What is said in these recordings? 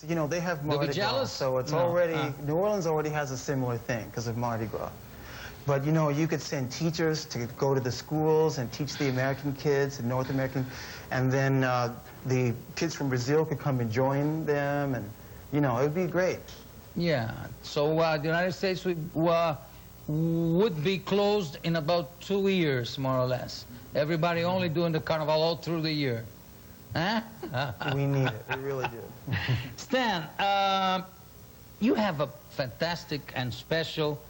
You know, they have Mardi Gras, jealous? so it's New Orleans already has a similar thing because of Mardi Gras. But, you know, you could send teachers to go to the schools and teach the American kids and North American, and then the kids from Brazil could come and join them, and, you know, it would be great. Yeah, so the United States would be closed in about 2 years, more or less. Everybody only doing the carnival all through the year. Huh? We need it. We really do. Stan, you have a fantastic and special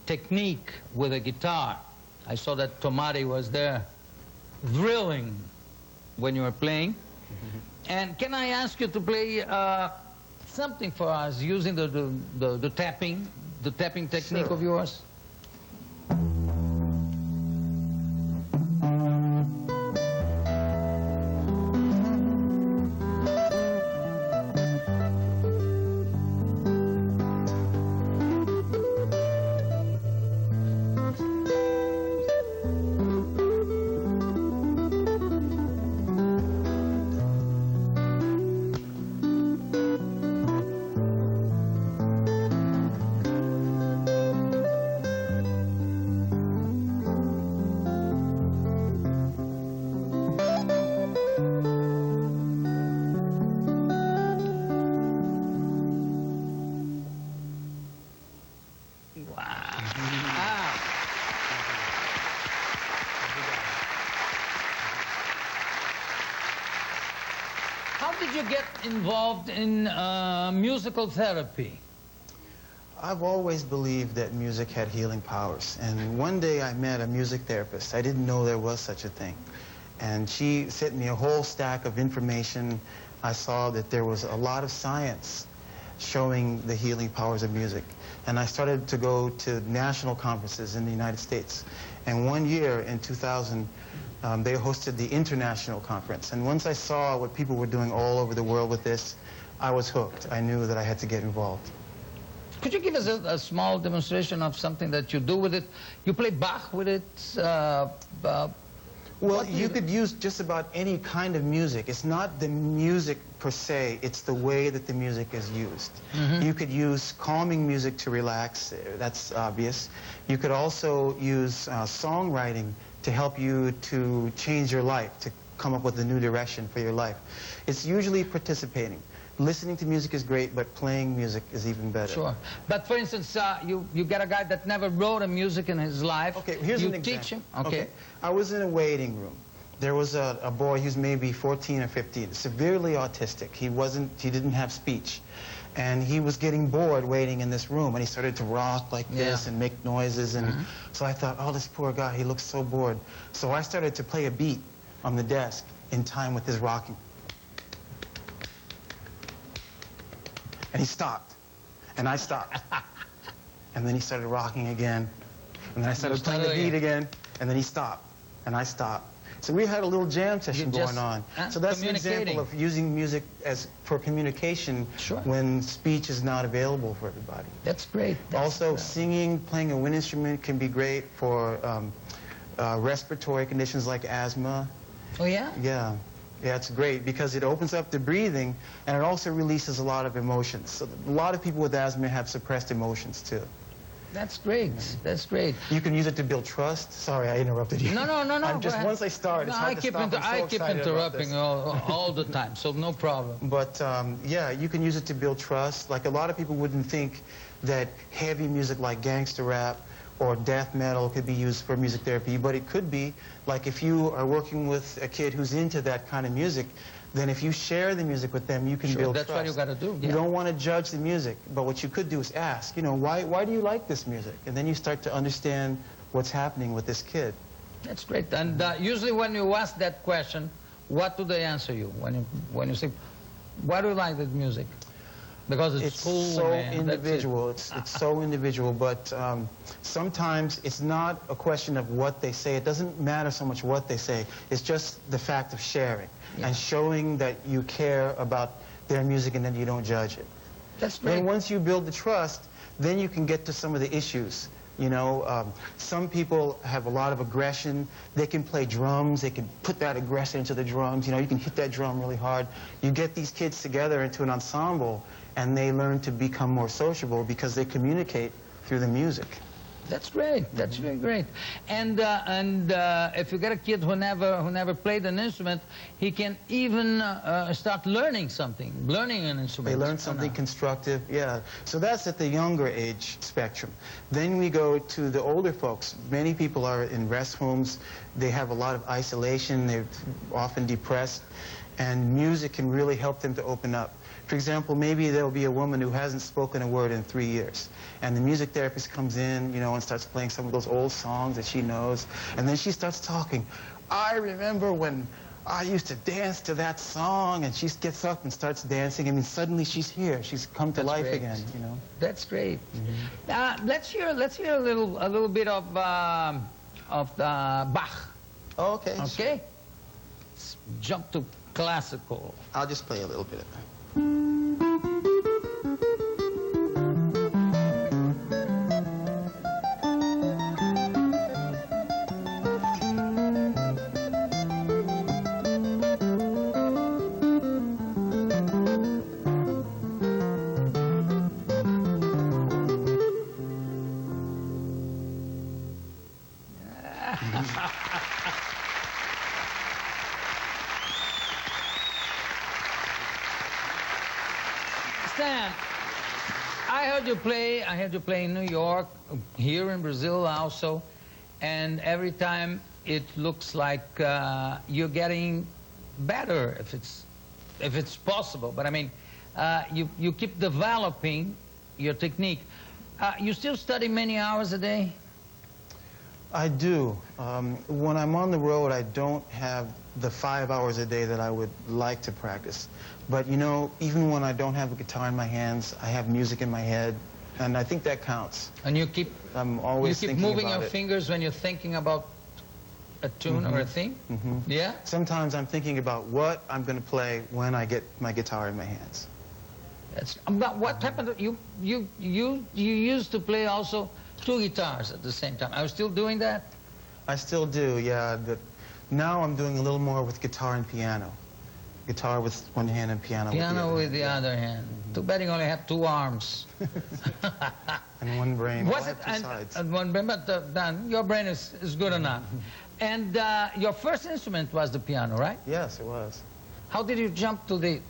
technique with a guitar. I saw that Tomati was there drilling when you were playing. And can I ask you to play something for us using the tapping technique of yours? How did you get involved in musical therapy? I've always believed that music had healing powers. And one day I met a music therapist. I didn't know there was such a thing. And she sent me a whole stack of information. I saw that there was a lot of science showing the healing powers of music. And I started to go to national conferences in the United States. And one year in 2000, they hosted the international conference. And once I saw what people were doing all over the world with this, I was hooked. I knew that I had to get involved. Could you give us a small demonstration of something that you do with it? You play Bach with it? Well, you could use just about any kind of music. It's not the music per se, it's the way that the music is used. You could use calming music to relax, that's obvious. You could also use songwriting to help you to change your life, to come up with a new direction for your life. It's usually participating. Listening to music is great, but playing music is even better. Sure. But for instance, you get a guy that never wrote a music in his life. Okay, here's an example. You teach him? Okay. I was in a waiting room. There was a boy who's maybe 14 or 15, severely autistic. He didn't have speech. And he was getting bored waiting in this room, and he started to rock like this and make noises. And so I thought, oh, this poor guy, he looks so bored. So I started to play a beat on the desk in time with his rocking. And he stopped, and I stopped. And then he started rocking again. And then I started playing the beat again, and then he stopped, and I stopped. So we had a little jam session going on. So that's an example of using music for communication when speech is not available for everybody. That's great. Also, singing, playing a wind instrument can be great for respiratory conditions like asthma. Oh, yeah? Yeah. Yeah, it's great because it opens up the breathing, and it also releases a lot of emotions. So a lot of people with asthma have suppressed emotions, too. That's great. That's great. You can use it to build trust. Sorry, I interrupted you. No. Once I start, it's hard to stop. I keep interrupting all the time, so no problem. But, yeah, you can use it to build trust. Like, a lot of people wouldn't think that heavy music like gangster rap or death metal could be used for music therapy, but it could be. Like, if you are working with a kid who's into that kind of music, then if you share the music with them, you can build trust. That's what you got to do. You don't want to judge the music, but what you could do is ask, you know, why do you like this music? And then you start to understand what's happening with this kid. That's great. And usually when you ask that question, what do they answer you? When you say, why do you like that music? Because it's cool, so individual. It's so individual, but sometimes it's not a question of what they say. It doesn't matter so much what they say. It's just the fact of sharing and showing that you care about their music and that you don't judge it. That's great. And once you build the trust, then you can get to some of the issues You know, some people have a lot of aggression. They can play drums. They can put that aggression into the drums. You know, you can hit that drum really hard. You get these kids together into an ensemble, and they learn to become more sociable because they communicate through the music. That's great. That's really great. And if you get a kid who never played an instrument, he can even start learning an instrument. They learn something constructive, yeah. So that's at the younger age spectrum. Then we go to the older folks. Many people are in rest homes. They have a lot of isolation. They're often depressed. And music can really help them to open up. For example, maybe there'll be a woman who hasn't spoken a word in 3 years, and the music therapist comes in, you know, and starts playing some of those old songs that she knows, and then she starts talking. I remember when I used to dance to that song, and she gets up and starts dancing, and then suddenly she's here. She's come to life again, you know. That's great. Let's hear a little bit of Bach. Oh, okay. Okay. Let's jump to classical. I'll just play a little bit of that. Stan, I heard you play in New York, here in Brazil also, and every time it looks like you're getting better, if it's possible. But I mean, you keep developing your technique. You still study many hours a day? I do. When I'm on the road, I don't have the 5 hours a day that I would like to practice. But, you know, even when I don't have a guitar in my hands, I have music in my head, and I think that counts. And I'm always thinking about it. moving your fingers when you're thinking about a tune or a theme? Yeah? Sometimes I'm thinking about what I'm going to play when I get my guitar in my hands. That's about what happened. You used to play also 2 guitars at the same time. Are you still doing that? I still do, yeah. But now I'm doing a little more with guitar and piano. Guitar with one hand and piano with the other hand. Too bad you only have 2 arms. And one brain. Was it? And one brain, but your brain is good enough. And your first instrument was the piano, right? Yes, it was. How did you jump to the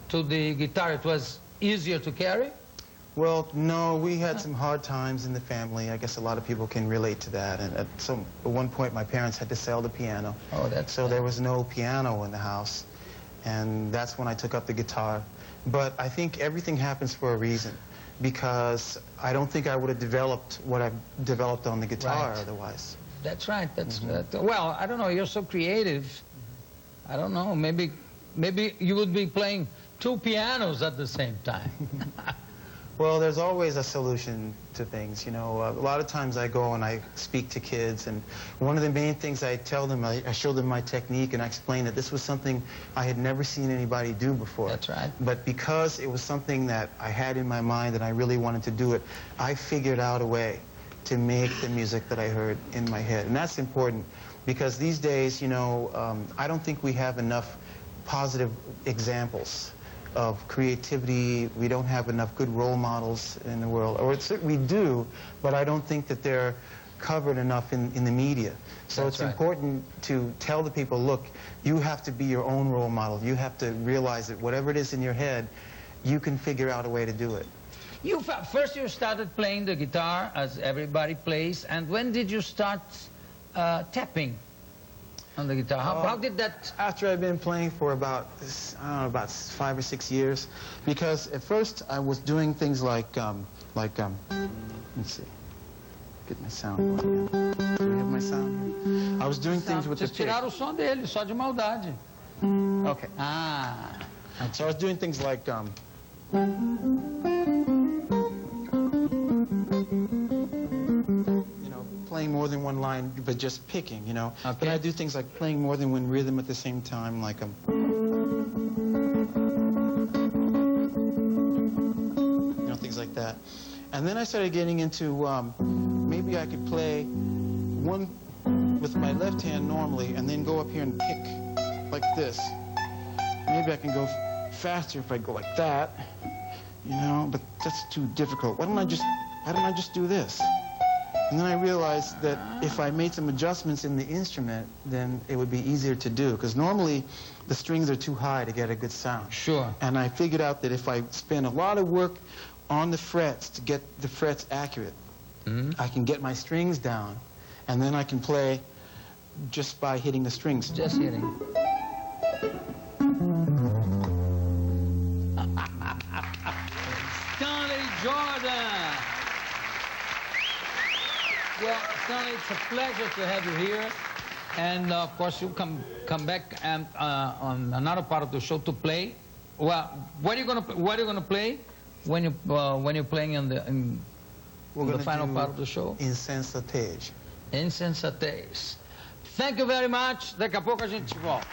guitar? It was easier to carry? Well, no, we had some hard times in the family. I guess a lot of people can relate to that. And at one point, my parents had to sell the piano. Oh, that's so there was no piano in the house. And that's when I took up the guitar. But I think everything happens for a reason, because I don't think I would have developed what I've developed on the guitar otherwise. That's right. That's well, I don't know. You're so creative. I don't know. Maybe you would be playing 2 pianos at the same time. Well, there's always a solution to things, you know. A lot of times I go and I speak to kids, and one of the main things I tell them, I show them my technique, and I explain that this was something I had never seen anybody do before. That's right. But because it was something that I had in my mind and I really wanted to do it, I figured out a way to make the music that I heard in my head. And that's important, because these days, you know, I don't think we have enough positive examples of creativity. We don't have enough good role models in the world. Or we do, but I don't think that they're covered enough in the media. So That's it's right. important to tell the people, look, you have to be your own role model. You have to realize that whatever it is in your head, you can figure out a way to do it. First you started playing the guitar, as everybody plays, and when did you start tapping on the guitar? How did that... After I've been playing for about, I don't know, about 5 or 6 years, because at first I was doing things like let's see, get my sound going again. Do I have my sound here? I was doing things with the pick. Tiraram o som dele, só de maldade. Okay. So I was doing things like playing more than one line, but just picking, you know. Okay. But I do things like playing more than one rhythm at the same time, like things like that. And then I started getting into maybe I could play one with my left hand normally and then go up here and pick like this. Maybe I can go faster if I go like that, you know, but that's too difficult. Why don't I just do this? And then I realized that if I made some adjustments in the instrument, then it would be easier to do, because normally the strings are too high to get a good sound. Sure. And I figured out that if I spend a lot of work on the frets to get the frets accurate, I can get my strings down, and then I can play just by hitting the strings. Just hitting. Stanley Jordan. Well, Stanley, it's a pleasure to have you here, and of course you'll come back and on another part of the show to play. Well, what are you gonna play when you're playing in the final part of the show? Insensatez. Insensatez. Thank you very much. Daqui a pouco a gente volta.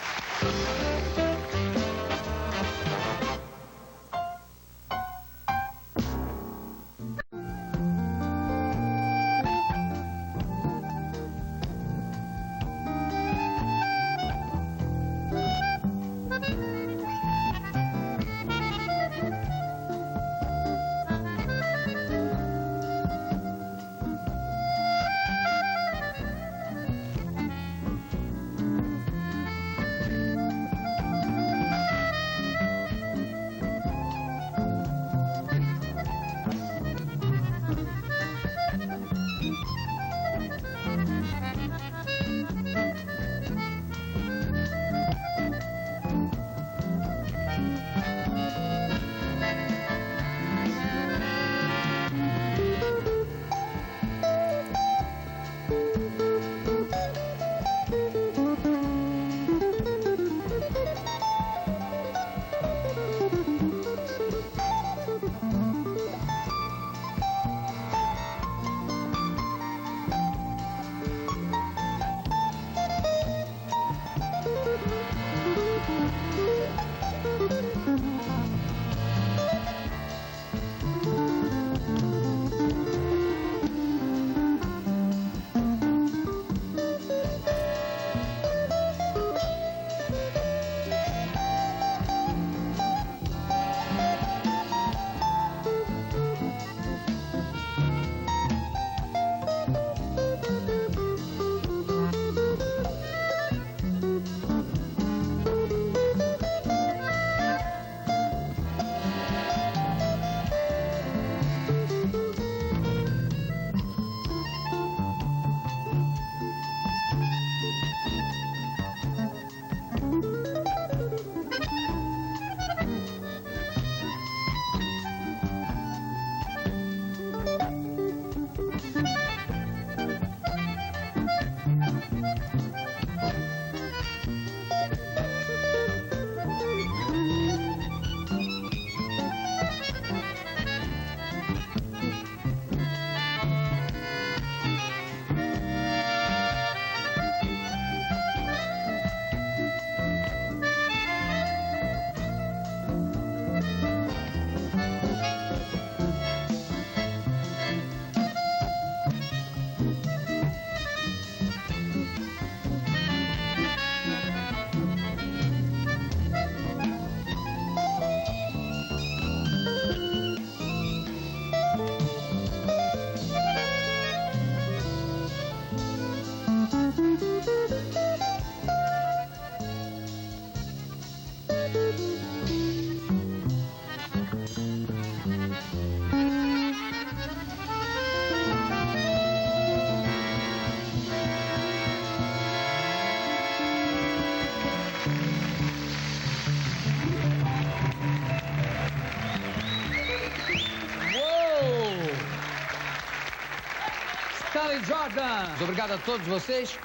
Stanley Jordan. Obrigado a todos vocês.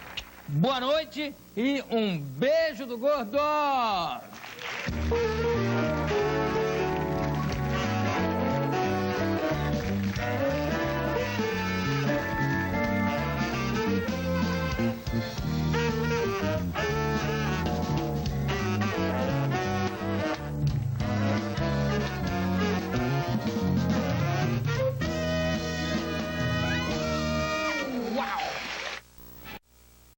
Boa noite e um beijo do gordo.